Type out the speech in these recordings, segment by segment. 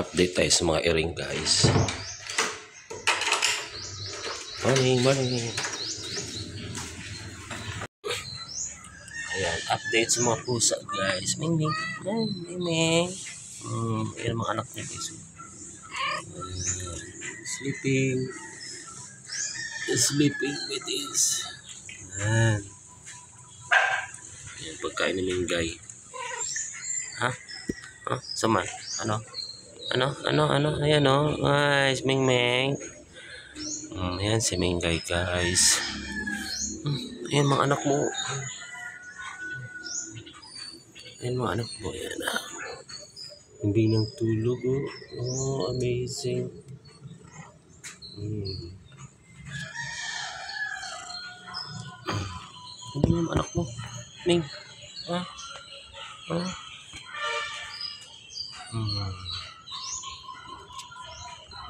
update tayo sa mga iring, guys. Morning. Ayan, update sa mga pusa, guys. Ming. Ayan mga anak niya, guys. Sleeping with this. Ayan. Ayan, pagkain ni Minggay. Ha? Saman? Ano? Ayan o. Guys, Ming. Ayan si Minggay, guys. Ayan mga anak mo. Ayan mga anak mo. Ayan ah. Hindi nang tulog oh. Oh, amazing. Hindi yung anak mo. Ming.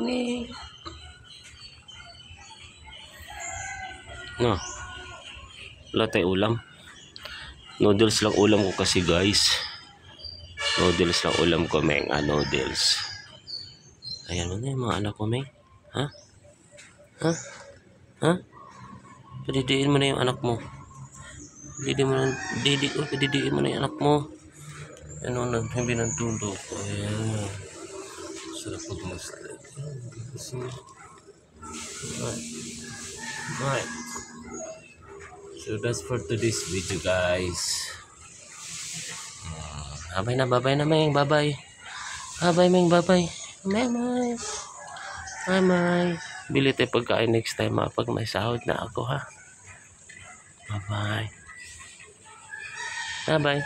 Ming. No. Wala tayong ulam. Noodles lang ulam ko kasi, guys. Noodles lang ulam ko, Meng. Noodles. Ayan mo na yung mga anak ko, Meng. Ha? Padidiin mo na yung anak mo. Padidiin mo na yung anak mo. Ano, hindi nang tulog. Ayan. Sarap pag-muslim. Right. So that's for today's video, guys. Bye na, Meng. Bye, Meng. Bye. Bili tayo pagkain next time pag may sahod na ako, ha. Bye.